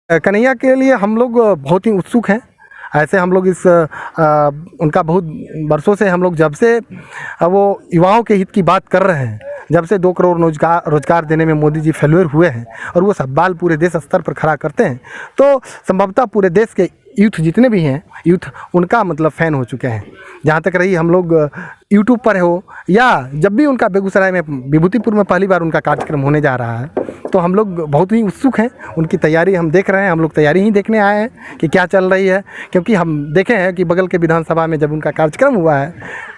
कन्हैया के लिए हम लोग बहुत ही उत्सुक हैं। ऐसे हम लोग उनका बहुत वर्षों से हम लोग जब से वो युवाओं के हित की बात कर रहे हैं, जब से 2 करोड़ रोजगार देने में मोदी जी फेल्यूर हुए हैं और वो सवाल पूरे देश स्तर पर खड़ा करते हैं, तो संभवतः पूरे देश के यूथ जितने भी हैं, यूथ उनका मतलब फ़ैन हो चुके हैं। जहाँ तक रही हम लोग यूट्यूब पर हो या जब भी उनका बेगूसराय में विभूतिपुर में पहली बार उनका कार्यक्रम होने जा रहा है, तो हम लोग बहुत ही उत्सुक हैं। उनकी तैयारी हम देख रहे हैं, हम लोग तैयारी ही देखने आए हैं कि क्या चल रही है, क्योंकि हम देखे हैं कि बगल के विधानसभा में जब उनका कार्यक्रम हुआ है,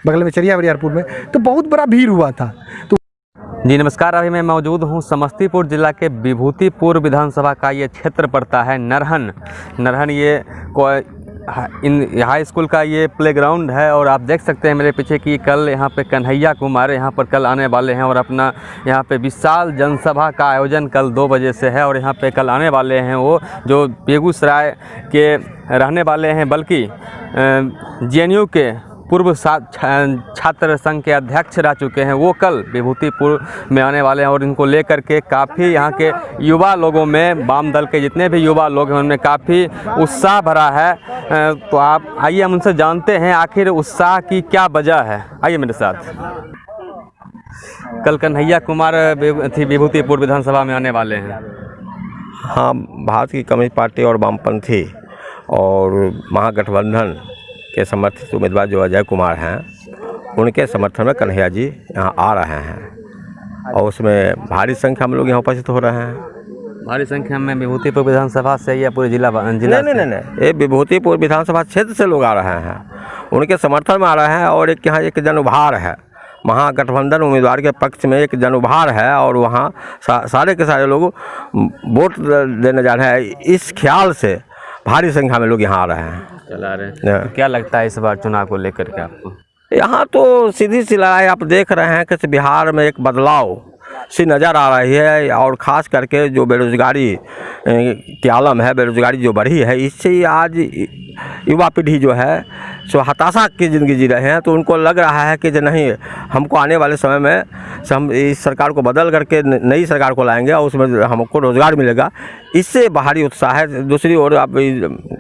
बगल में चरिया बरियारपुर में, तो बहुत बड़ा भीड़ हुआ था। तो जी नमस्कार, अभी मैं मौजूद हूँ समस्तीपुर जिला के विभूतिपुर विधानसभा का ये क्षेत्र पड़ता है नरहन ये हाई स्कूल का ये प्लेग्राउंड है। और आप देख सकते हैं मेरे पीछे कि कल यहाँ पे कन्हैया कुमार यहाँ पर कल आने वाले हैं और अपना यहाँ पे विशाल जनसभा का आयोजन कल 2 बजे से है। और यहाँ पे कल आने वाले हैं वो जो बेगूसराय के रहने वाले हैं, बल्कि JNU के पूर्व छात्र संघ के अध्यक्ष रह चुके हैं, वो कल विभूतिपुर में आने वाले हैं। और इनको लेकर के काफ़ी यहाँ के युवा लोगों में, वाम दल के जितने भी युवा लोग हैं उनमें काफ़ी उत्साह भरा है। तो आप आइए हम उनसे जानते हैं आखिर उत्साह की क्या वजह है। आइए मेरे साथ। कल कन्हैया कुमार विभूतिपुर विधानसभा में आने वाले हैं। हाँ, भारत की कम्युनिस्ट पार्टी और वामपंथी और महागठबंधन के समर्थित उम्मीदवार जो अजय कुमार हैं, उनके समर्थन में कन्हैया जी यहाँ आ रहे हैं और उसमें भारी संख्या में लोग यहाँ उपस्थित हो रहे हैं। भारी संख्या में विभूतिपुर विधानसभा से या पूरे जिला नहीं, ये विभूतिपुर विधानसभा क्षेत्र से लोग आ रहे हैं, उनके समर्थन में आ रहे हैं। और एक यहाँ एक जन उभार है, महागठबंधन उम्मीदवार के पक्ष में एक जन उभार है और वहाँ सारे के सारे लोग वोट देने जा रहे हैं। इस ख्याल से भारी संख्या में लोग यहाँ आ रहे हैं, चला रहे हैं। तो क्या लगता है इस बार चुनाव को लेकर के आपको? यहाँ तो सीधी सी लड़ाई आप देख रहे हैं कि बिहार में एक बदलाव सी नज़र आ रही है। और ख़ास करके जो बेरोज़गारी की आलम है, बेरोज़गारी जो बढ़ी है, इससे आज युवा पीढ़ी जो है सो हताशा की ज़िंदगी जी रहे हैं। तो उनको लग रहा है कि जो नहीं, हमको आने वाले समय में हम इस सरकार को बदल करके नई सरकार को लाएंगे और उसमें हमको रोज़गार मिलेगा। इससे बाहरी उत्साह है। दूसरी ओर आप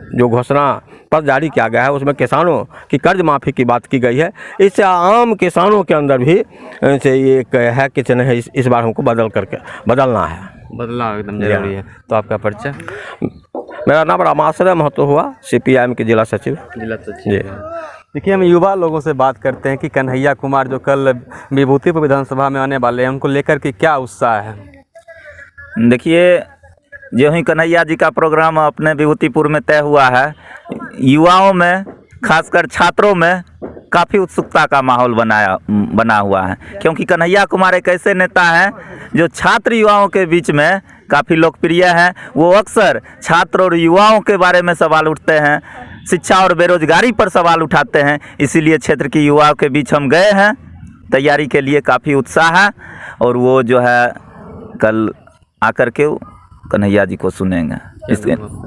जो घोषणा पत्र जारी किया गया है उसमें किसानों की कर्ज माफ़ी की बात की गई है। इससे आम किसानों के अंदर भी से ये है कि नहीं, इस बार हमको बदलना है। बदलाव एकदम जरूरी है। तो आपका परिचय? मेरा नाम रामाश्रय महतो हुआ, CPIM के जिला सचिव। जी, देखिए हम युवा लोगों से बात करते हैं कि कन्हैया कुमार जो कल विभूतिपुर विधानसभा में आने वाले हैं, उनको लेकर के क्या उत्साह है? देखिए, जो ही कन्हैया जी का प्रोग्राम अपने विभूतिपुर में तय हुआ है, युवाओं में खासकर छात्रों में काफ़ी उत्सुकता का माहौल बना हुआ है। क्योंकि कन्हैया कुमार एक ऐसे नेता हैं जो छात्र युवाओं के बीच में काफ़ी लोकप्रिय हैं। वो अक्सर छात्र और युवाओं के बारे में सवाल उठते हैं, शिक्षा और बेरोजगारी पर सवाल उठाते हैं। इसीलिए क्षेत्र के युवाओं के बीच हम गए हैं, तैयारी के लिए काफ़ी उत्साह है। और वो जो है कल आकर के कन्हैया जी को सुनेंगे।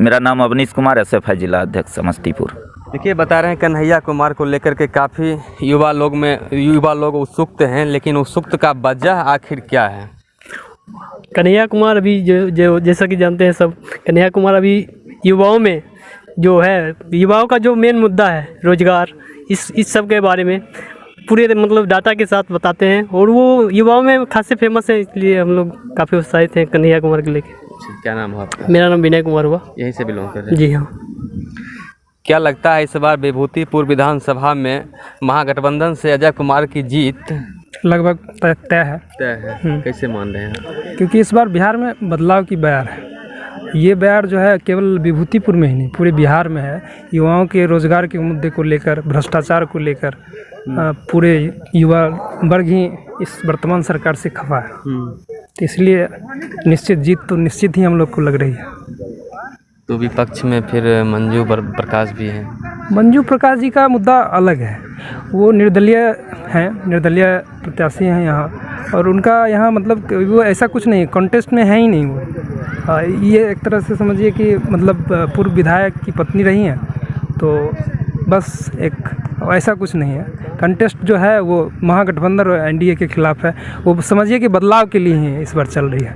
मेरा नाम अवनीश कुमार, SFI जिला अध्यक्ष समस्तीपुर। देखिए बता रहे हैं कन्हैया कुमार को लेकर के काफ़ी युवा लोग उत्सुक हैं, लेकिन उत्सुक का वजह आखिर क्या है? कन्हैया कुमार अभी जो जैसा कि जानते हैं सब, कन्हैया कुमार अभी युवाओं में जो है, युवाओं का जो मेन मुद्दा है रोजगार, इस सब के बारे में पूरे मतलब डाटा के साथ बताते हैं। और वो युवाओं में खासे फेमस है, इसलिए हम लोग काफ़ी उत्साहित हैं कन्हैया कुमार को लेकर। क्या नाम है आपका? मेरा नाम विनय कुमार हुआ। यहीं से बिलोंग कर रहे हैं? जी हाँ। क्या लगता है इस बार विभूतिपुर विधानसभा में महागठबंधन से अजय कुमार की जीत? लगभग तय है। कैसे मान रहे हैं? क्योंकि इस बार बिहार में बदलाव की बयार है। ये बयार जो है केवल विभूतिपुर में ही नहीं, पूरे बिहार में है। युवाओं के रोजगार के मुद्दे को लेकर, भ्रष्टाचार को लेकर पूरे युवा वर्ग ही इस वर्तमान सरकार से खफा है। तो इसलिए निश्चित जीत तो निश्चित ही हम लोग को लग रही है। तो विपक्ष में फिर मंजू प्रकाश भी हैं। मंजू प्रकाश जी का मुद्दा अलग है, वो निर्दलीय हैं, निर्दलीय प्रत्याशी हैं यहाँ। और उनका यहाँ मतलब वो ऐसा कुछ नहीं, कॉन्टेस्ट में है ही नहीं वो। ये एक तरह से समझिए कि मतलब पूर्व विधायक की पत्नी रही हैं, तो बस एक ऐसा कुछ नहीं है। कंटेस्ट जो है वो महागठबंधन और NDA के खिलाफ है। वो समझिए कि बदलाव के लिए ही इस बार चल रही है।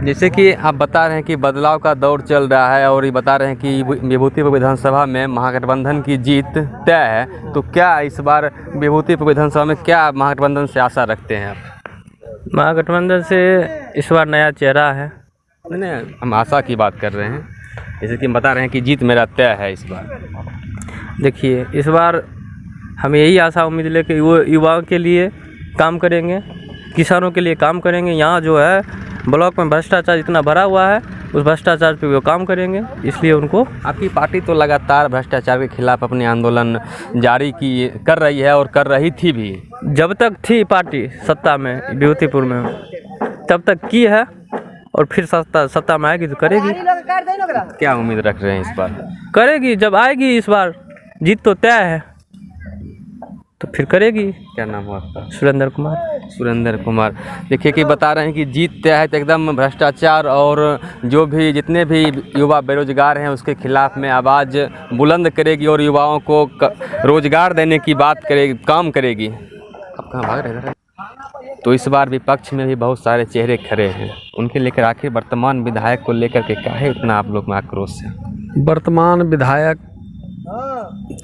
जैसे कि आप बता रहे हैं कि बदलाव का दौर चल रहा है और ये बता रहे हैं कि विभूतिपुर विधानसभा में महागठबंधन की जीत तय है, तो क्या इस बार विभूतिपुर विधानसभा में क्या महागठबंधन से आशा रखते हैं आप? महागठबंधन से इस बार नया चेहरा है। नहीं, हम आशा की बात कर रहे हैं, जैसे कि बता रहे हैं कि जीत मेरा तय है इस बार। देखिए, इस बार हम यही आशा उम्मीद लेके वो युवाओं के लिए काम करेंगे, किसानों के लिए काम करेंगे। यहाँ जो है ब्लॉक में भ्रष्टाचार इतना भरा हुआ है, उस भ्रष्टाचार पे वो काम करेंगे, इसलिए उनको। आपकी पार्टी तो लगातार भ्रष्टाचार के खिलाफ अपने आंदोलन जारी कर रही है और कर रही थी भी। जब तक थी पार्टी सत्ता में विभूतिपुर में, तब तक की है, और फिर सत्ता में आएगी तो करेगी। क्या उम्मीद रख रहे हैं इस बार? करेगी, जब आएगी इस बार, जीत तो तय है तो फिर करेगी। क्या नाम हुआ आपका? सुरेंद्र कुमार। सुरेंद्र कुमार। देखिए कि बता रहे हैं कि जीत तय है, तो एकदम भ्रष्टाचार और जो भी जितने भी युवा बेरोजगार हैं उसके खिलाफ में आवाज़ बुलंद करेगी और युवाओं को रोजगार देने की बात करेगी, काम करेगी। अब कहाँ भाग रहे हैं? तो इस बार विपक्ष में भी बहुत सारे चेहरे खड़े हैं, उनके लेकर आखिर वर्तमान विधायक को लेकर के काहे इतना आप लोग में आक्रोश है? वर्तमान विधायक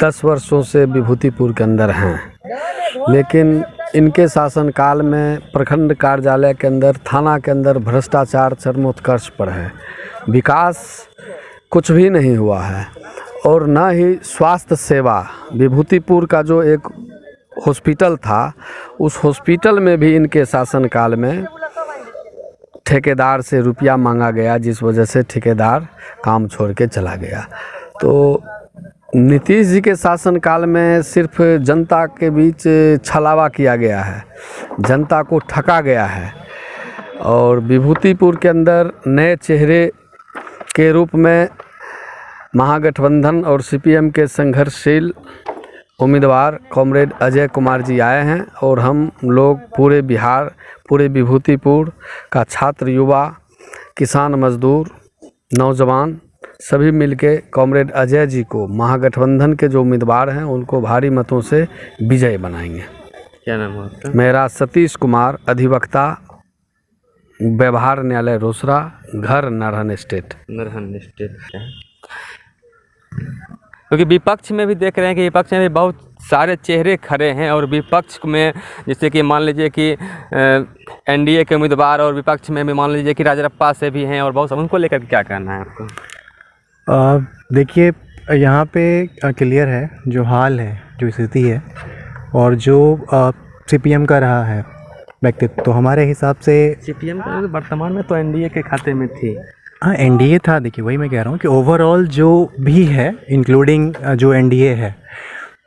10 वर्षों से विभूतिपुर के अंदर हैं, लेकिन इनके शासनकाल में प्रखंड कार्यालय के अंदर, थाना के अंदर भ्रष्टाचार चरमोत्कर्ष पर है। विकास कुछ भी नहीं हुआ है और न ही स्वास्थ्य सेवा। विभूतिपुर का जो एक हॉस्पिटल था, उस हॉस्पिटल में भी इनके शासनकाल में ठेकेदार से रुपया मांगा गया, जिस वजह से ठेकेदार काम छोड़ के चला गया। तो नीतीश जी के शासनकाल में सिर्फ जनता के बीच छलावा किया गया है, जनता को ठगा गया है। और विभूतिपुर के अंदर नए चेहरे के रूप में महागठबंधन और सीपीएम के संघर्षशील उम्मीदवार कॉमरेड अजय कुमार जी आए हैं, और हम लोग पूरे बिहार, पूरे विभूतिपुर का छात्र, युवा, किसान, मजदूर, नौजवान सभी मिलके कॉमरेड अजय जी को, महागठबंधन के जो उम्मीदवार हैं उनको भारी मतों से विजय बनाएंगे। क्या नाम है आपका? मेरा सतीश कुमार, अधिवक्ता, व्यवहार न्यायालय रोसड़ा, घर नरहन स्टेट। नरहन स्टेट। क्योंकि विपक्ष में भी देख रहे हैं कि विपक्ष में भी बहुत सारे चेहरे खड़े हैं, और विपक्ष में जैसे कि मान लीजिए कि एनडीए के उम्मीदवार, और विपक्ष में भी मान लीजिए कि राजरप्पा से भी हैं, और बहुत सब, उनको लेकर क्या कहना है आपको? देखिए, यहाँ पे क्लियर है जो हाल है, जो स्थिति है, और जो सीपीएम का रहा है व्यक्तित्व, तो हमारे हिसाब से सीपीएम का वर्तमान में तो एनडीए के खाते में थी। हाँ, एनडीए था। देखिए, वही मैं कह रहा हूँ कि ओवरऑल जो भी है, इंक्लूडिंग जो एनडीए है,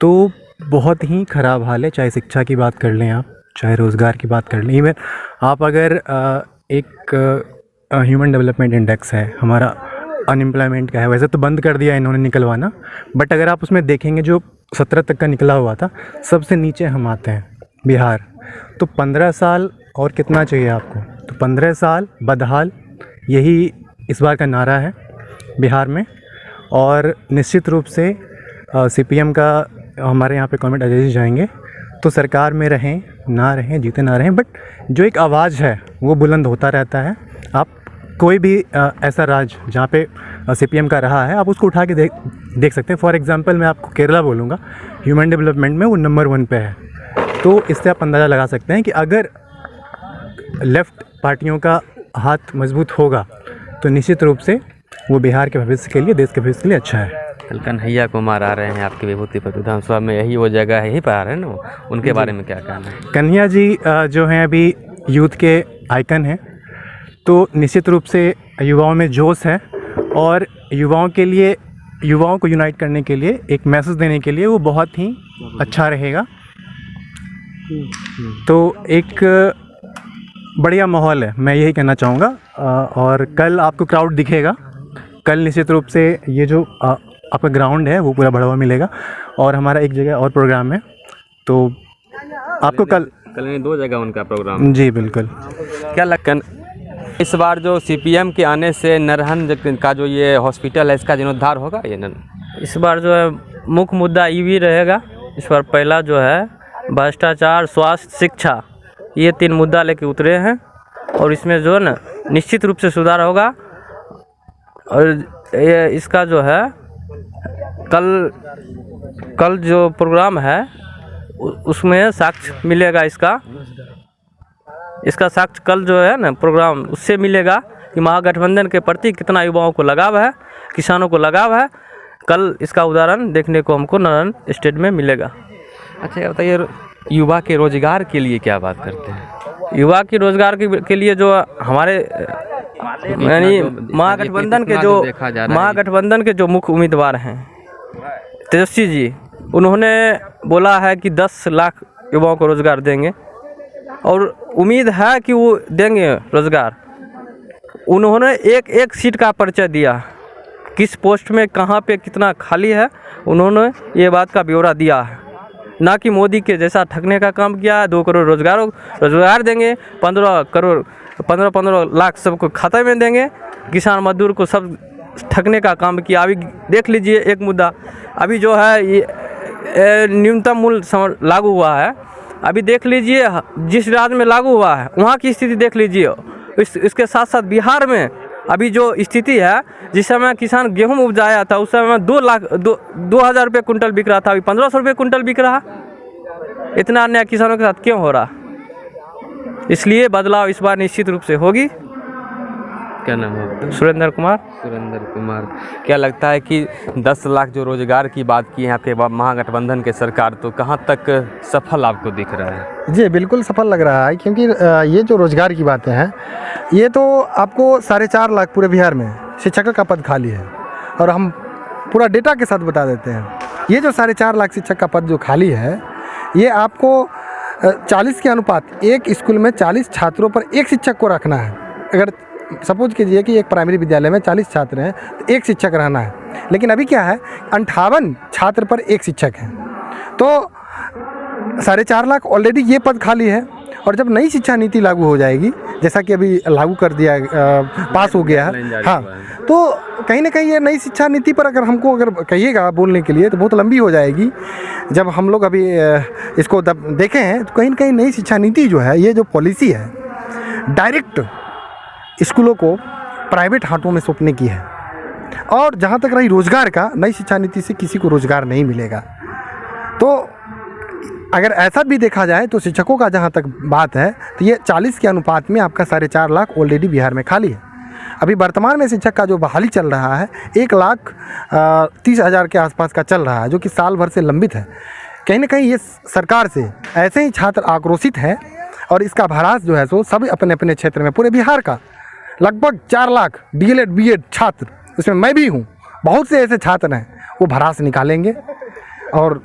तो बहुत ही ख़राब हाल है। चाहे शिक्षा की बात कर लें आप, चाहे रोज़गार की बात कर लें, इवन आप अगर एक ह्यूमन डेवलपमेंट इंडेक्स है हमारा, अनएम्प्लॉयमेंट का है, वैसे तो बंद कर दिया इन्होंने निकलवाना, बट अगर आप उसमें देखेंगे जो 17 तक का निकला हुआ था, सबसे नीचे हम आते हैं, बिहार। तो 15 साल और कितना चाहिए आपको? तो 15 साल बदहाल, यही इस बार का नारा है बिहार में। और निश्चित रूप से सीपीएम का हमारे यहाँ पे कमेंट अजय जी जाएंगे, तो सरकार में रहें ना रहें, जीते ना रहें, बट जो एक आवाज़ है वो बुलंद होता रहता है। आप कोई भी ऐसा राज्य जहाँ पे सीपीएम का रहा है, आप उसको उठा के देख सकते हैं। फॉर एग्जांपल मैं आपको केरला बोलूँगा, ह्यूमन डेवलपमेंट में वो नंबर 1 पे है। तो इससे आप अंदाज़ा लगा सकते हैं कि अगर लेफ़्ट पार्टियों का हाथ मजबूत होगा तो निश्चित रूप से वो बिहार के भविष्य के लिए, देश के भविष्य के लिए अच्छा है। कल कन्हैया कुमार आ रहे हैं आपकी विभूतिपुर विधानसभा में, यही वो जगह है, यहीं पर आ रहे हैं ना, उनके बारे में क्या कहना है? कन्हैया जी जो हैं अभी यूथ के आइकन हैं, तो निश्चित रूप से युवाओं में जोश है, और युवाओं के लिए, युवाओं को यूनाइट करने के लिए, एक मैसेज देने के लिए वो बहुत ही अच्छा रहेगा। तो एक बढ़िया माहौल है, मैं यही कहना चाहूँगा। और कल आपको क्राउड दिखेगा, कल निश्चित रूप से ये जो आपका ग्राउंड है वो पूरा बढ़ावा मिलेगा। और हमारा एक जगह और प्रोग्राम है, तो आपको कल 2 जगह उनका प्रोग्राम। जी बिल्कुल। क्या लगता है इस बार जो सीपीएम के आने से नरहन का जो ये हॉस्पिटल है, इसका जीर्णोद्धार होगा? ये इस बार जो है मुख्य मुद्दा ईवी रहेगा। इस बार पहला जो है भ्रष्टाचार, स्वास्थ्य, शिक्षा, ये 3 मुद्दा लेके उतरे हैं, और इसमें जो है ना निश्चित रूप से सुधार होगा। और ये इसका जो है कल जो प्रोग्राम है उसमें साक्ष्य मिलेगा। इसका साक्ष्य कल जो है ना प्रोग्राम, उससे मिलेगा कि महागठबंधन के प्रति कितना युवाओं को लगाव है, किसानों को लगाव है। कल इसका उदाहरण देखने को हमको नारायण स्टेट में मिलेगा। अच्छा, ये बताइए, युवा के रोजगार के लिए क्या बात करते हैं? युवा की रोजगार के लिए जो हमारे यानी महागठबंधन के जो मुख्य उम्मीदवार हैं तेजस्वी जी, उन्होंने बोला है कि 10 लाख युवाओं को रोजगार देंगे और उम्मीद है कि वो देंगे रोजगार। उन्होंने एक सीट का परिचय दिया, किस पोस्ट में कहाँ पे कितना खाली है, उन्होंने ये बात का ब्यौरा दिया है। ना कि मोदी के जैसा ठगने का काम किया। 2 करोड़ रोजगार देंगे, 15 लाख सबको खाते में देंगे, किसान मजदूर को सब ठगने का काम किया। अभी देख लीजिए एक मुद्दा, अभी जो है ये न्यूनतम मूल्य लागू हुआ है। अभी देख लीजिए जिस राज्य में लागू हुआ है वहाँ की स्थिति देख लीजिए। इसके साथ साथ बिहार में अभी जो स्थिति है, जिस समय किसान गेहूं उपजाया था उस समय 2,000 रुपये कुंटल बिक रहा था, अभी 1,500 रुपये कुंटल बिक रहा। इतना अन्याय किसानों के साथ क्यों हो रहा? इसलिए बदलाव इस बार निश्चित रूप से होगी। क्या नाम है? सुरेंद्र कुमार। क्या लगता है कि 10 लाख जो रोजगार की बात की है आपके महागठबंधन के सरकार, तो कहाँ तक सफल आपको दिख रहा है? जी बिल्कुल सफल लग रहा है, क्योंकि ये जो रोजगार की बातें हैं, ये तो आपको 4.5 लाख पूरे बिहार में शिक्षक का पद खाली है। और हम पूरा डेटा के साथ बता देते हैं, ये जो 4.5 लाख शिक्षक का पद जो खाली है, ये आपको 40 के अनुपात, एक स्कूल में 40 छात्रों पर एक शिक्षक को रखना है। अगर सपोज कीजिए कि एक प्राइमरी विद्यालय में 40 छात्र हैं तो एक शिक्षक रहना है, लेकिन अभी क्या है 58 छात्र पर एक शिक्षक है। तो 4.5 लाख ऑलरेडी ये पद खाली है। और जब नई शिक्षा नीति लागू हो जाएगी, जैसा कि अभी लागू कर दिया, पास हो गया है, हाँ, तो कहीं ना कहीं ये नई शिक्षा नीति पर अगर हमको कहिएगा बोलने के लिए तो बहुत लंबी हो जाएगी। जब हम लोग अभी इसको देखें हैं तो कहीं ना कहीं नई शिक्षा नीति जो है, ये जो पॉलिसी है, डायरेक्ट स्कूलों को प्राइवेट हाथों में सौंपने की है। और जहाँ तक रही रोज़गार का, नई शिक्षा नीति से किसी को रोज़गार नहीं मिलेगा। तो अगर ऐसा भी देखा जाए तो शिक्षकों का जहाँ तक बात है, तो ये 40 के अनुपात में आपका 4.5 लाख ऑलरेडी बिहार में खाली है। अभी वर्तमान में शिक्षक का जो बहाली चल रहा है 1,30,000 के आसपास का चल रहा है, जो कि साल भर से लंबित है। कहीं ना कहीं ये सरकार से ऐसे ही छात्र आक्रोशित हैं और इसका भरास जो है सो सब अपने अपने क्षेत्र में, पूरे बिहार का लगभग 4 लाख DLED BEd छात्र, उसमें मैं भी हूँ, बहुत से ऐसे छात्र हैं, वो भरास निकालेंगे। और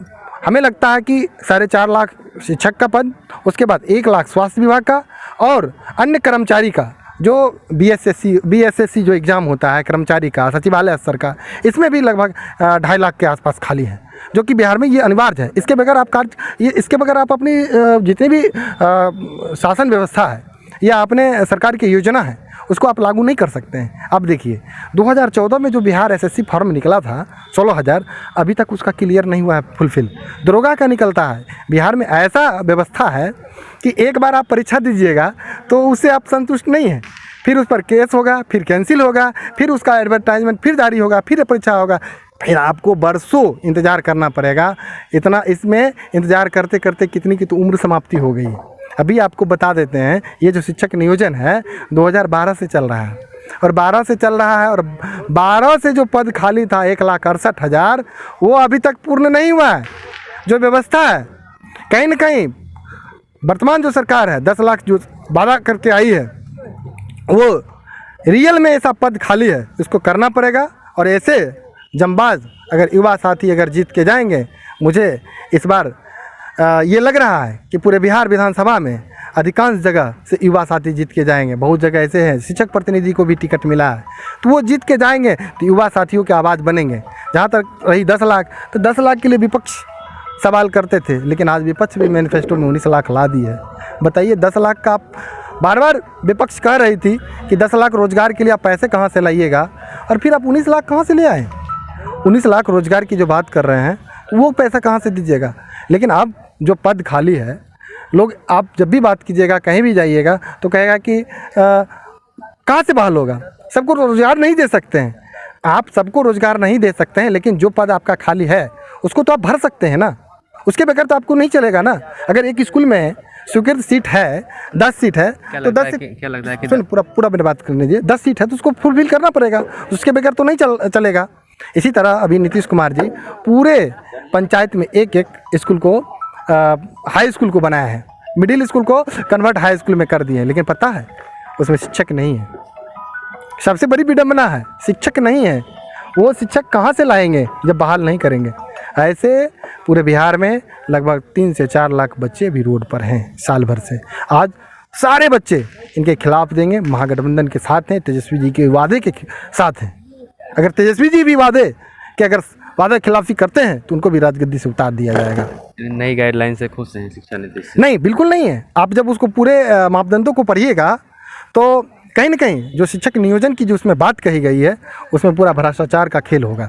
हमें लगता है कि 4.5 लाख शिक्षक का पद, उसके बाद 1 लाख स्वास्थ्य विभाग का और अन्य कर्मचारी का, जो BSSC जो एग्ज़ाम होता है कर्मचारी का, सचिवालय स्तर का, इसमें भी लगभग 2.5 लाख के आसपास खाली है, जो कि बिहार में ये अनिवार्य है। इसके बगैर आप अपनी जितनी भी शासन व्यवस्था है या अपने सरकार की योजना है उसको आप लागू नहीं कर सकते हैं। अब देखिए 2014 में जो बिहार SSC फॉर्म निकला था 16,000, अभी तक उसका क्लियर नहीं हुआ है फुलफिल। दरोगा का निकलता है। बिहार में ऐसा व्यवस्था है कि एक बार आप परीक्षा दीजिएगा तो उससे आप संतुष्ट नहीं हैं, फिर उस पर केस होगा, फिर कैंसिल होगा, फिर उसका एडवर्टाइजमेंट फिर जारी होगा, फिर परीक्षा होगा, फिर आपको बरसों इंतज़ार करना पड़ेगा। इतना इसमें इंतज़ार करते करते कितनी की तो उम्र समाप्ति हो गई। अभी आपको बता देते हैं, ये जो शिक्षक नियोजन है 2012 से चल रहा है और 12 से चल रहा है, और 12 से जो पद खाली था 1,68,000, वो अभी तक पूर्ण नहीं हुआ है। जो व्यवस्था है कहीं ना कहीं वर्तमान जो सरकार है 10 लाख जो वादा करके आई है, वो रियल में ऐसा पद खाली है, इसको करना पड़ेगा। और ऐसे जंबाज अगर युवा साथी अगर जीत के जाएंगे, मुझे इस बार ये लग रहा है कि पूरे बिहार विधानसभा में अधिकांश जगह से युवा साथी जीत के जाएंगे। बहुत जगह ऐसे हैं शिक्षक प्रतिनिधि को भी टिकट मिला है, तो वो जीत के जाएंगे तो युवा साथियों की आवाज़ बनेंगे। जहाँ तक रही 10 लाख, तो 10 लाख के लिए विपक्ष सवाल करते थे, लेकिन आज विपक्ष भी मैनिफेस्टो में 19 लाख ला दी है। बताइए 10 लाख का आप बार बार विपक्ष कह रही थी कि 10 लाख रोजगार के लिए आप पैसे कहाँ से लाइएगा, और फिर आप 19 लाख कहाँ से ले आए? 19 लाख रोजगार की जो बात कर रहे हैं वो पैसा कहाँ से दीजिएगा? लेकिन अब जो पद खाली है, लोग आप जब भी बात कीजिएगा, कहीं भी जाइएगा तो कहेगा कि कहाँ से बहाल होगा? सबको रोजगार नहीं दे सकते हैं आप, सबको रोजगार नहीं दे सकते हैं, लेकिन जो पद आपका खाली है उसको तो आप भर सकते हैं ना, उसके बगैर तो आपको नहीं चलेगा ना। अगर एक स्कूल में स्वीकृत सीट है 10 सीट है तो 10 सीट, क्या लगता है कि सुन पूरा मेरी बात करने दीजिए, 10 सीट है तो उसको फुलफिल करना पड़ेगा, उसके बगैर तो नहीं चलेगा। इसी तरह अभी नीतीश कुमार जी पूरे पंचायत में एक स्कूल को हाई स्कूल को बनाया है, मिडिल स्कूल को कन्वर्ट हाई स्कूल में कर दिए हैं, लेकिन पता है उसमें शिक्षक नहीं है। सबसे बड़ी विडम्बना है, शिक्षक नहीं है। वो शिक्षक कहाँ से लाएंगे जब बहाल नहीं करेंगे? ऐसे पूरे बिहार में लगभग 3 से 4 लाख बच्चे भी रोड पर हैं साल भर से। आज सारे बच्चे इनके खिलाफ देंगे, महागठबंधन के साथ हैं, तेजस्वी जी के वादे के साथ हैं। अगर तेजस्वी जी भी वादे खिलाफी करते हैं तो उनको भी राजगद्दी से उतार दिया जाएगा। नई गाइडलाइन से खुश हैं शिक्षा नीति से? नहीं, बिल्कुल नहीं है। आप जब उसको पूरे मापदंडों को पढ़िएगा तो कहीं ना कहीं जो शिक्षक नियोजन की जो उसमें बात कही गई है उसमें पूरा भ्रष्टाचार का खेल होगा,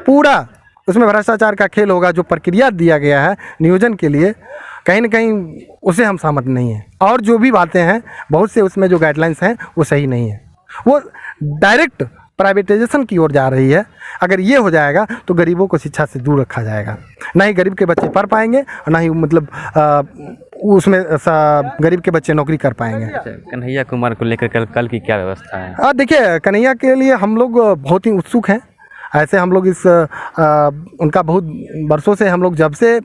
पूरा उसमें भ्रष्टाचार का खेल होगा। जो प्रक्रिया दिया गया है नियोजन के लिए कहीं ना कहीं उसे हम सहमत नहीं हैं, और जो भी बातें हैं बहुत से उसमें जो गाइडलाइंस हैं वो सही नहीं है, वो डायरेक्ट प्राइवेटाइजेशन की ओर जा रही है। अगर ये हो जाएगा तो गरीबों को शिक्षा से दूर रखा जाएगा, ना ही गरीब के बच्चे पढ़ पाएंगे और ना ही मतलब उसमें गरीब के बच्चे नौकरी कर पाएंगे। कन्हैया कुमार को लेकर कल की क्या व्यवस्था है? देखिए, कन्हैया के लिए हम लोग बहुत ही उत्सुक हैं। ऐसे हम लोग उनका बहुत बरसों से हम लोग जब से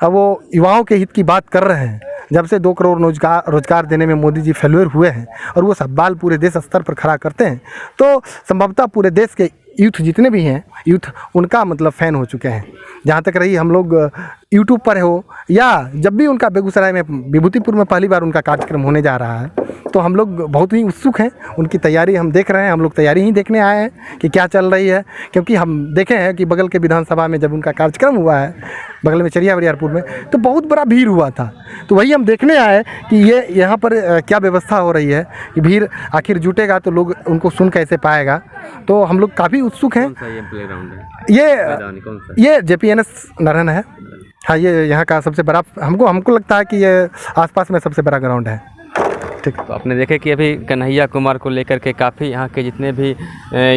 वो युवाओं के हित की बात कर रहे हैं, जब से 2 करोड़ रोजगार देने में मोदी जी फेल्यूर हुए हैं और वो सवाल पूरे देश स्तर पर खड़ा करते हैं, तो संभवतः पूरे देश के यूथ जितने भी हैं यूथ उनका मतलब फ़ैन हो चुके हैं। जहाँ तक रही हम लोग यूट्यूब पर हो या जब भी उनका बेगूसराय में विभूतिपुर में पहली बार उनका कार्यक्रम होने जा रहा है तो हम लोग बहुत ही उत्सुक हैं। उनकी तैयारी हम देख रहे हैं, हम लोग तैयारी ही देखने आए हैं कि क्या चल रही है, क्योंकि हम देखे हैं कि बगल के विधानसभा में जब उनका कार्यक्रम हुआ है बगल में चरिया बरियारपुर में तो बहुत बड़ा भीड़ हुआ था। तो वही हम देखने आए कि ये यहाँ पर क्या व्यवस्था हो रही है कि भीड़ आखिर जुटेगा तो लोग उनको सुन कैसे पाएगा। तो हम लोग काफ़ी उत्सुक हैं। ये प्लेग्राउंड है ये JPNS नरहन है। हाँ, ये यहाँ का सबसे बड़ा हमको लगता है कि ये आसपास में सबसे बड़ा ग्राउंड है। ठीक। तो आपने देखे कि अभी कन्हैया कुमार को लेकर के काफ़ी यहाँ के जितने भी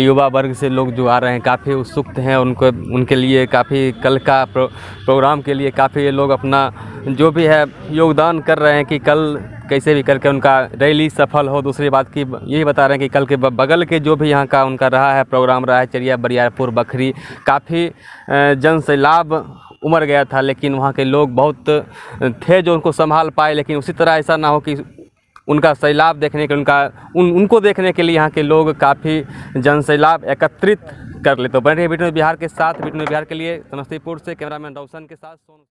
युवा वर्ग से लोग जो आ रहे हैं काफ़ी उत्सुक हैं। उनके लिए काफ़ी कल का प्रोग्राम के लिए काफ़ी ये लोग अपना जो भी है योगदान कर रहे हैं कि कल कैसे भी करके उनका रैली सफल हो। दूसरी बात की यही बता रहे हैं कि कल के बगल के जो भी यहाँ का उनका रहा है प्रोग्राम रहा है चरिया बरियारपुर बखरी, काफ़ी जन सैलाब उमड़ गया था, लेकिन वहाँ के लोग बहुत थे जो उनको संभाल पाए। लेकिन उसी तरह ऐसा ना हो कि उनका सैलाब देखने के उनको देखने के लिए यहाँ के लोग काफ़ी जन सैलाब एकत्रित कर ले। तो बने बिटनोई बिहार के साथ, बिटनोई बिहार के लिए समस्तीपुर से कैमरामैन रोशन के साथ सोनू।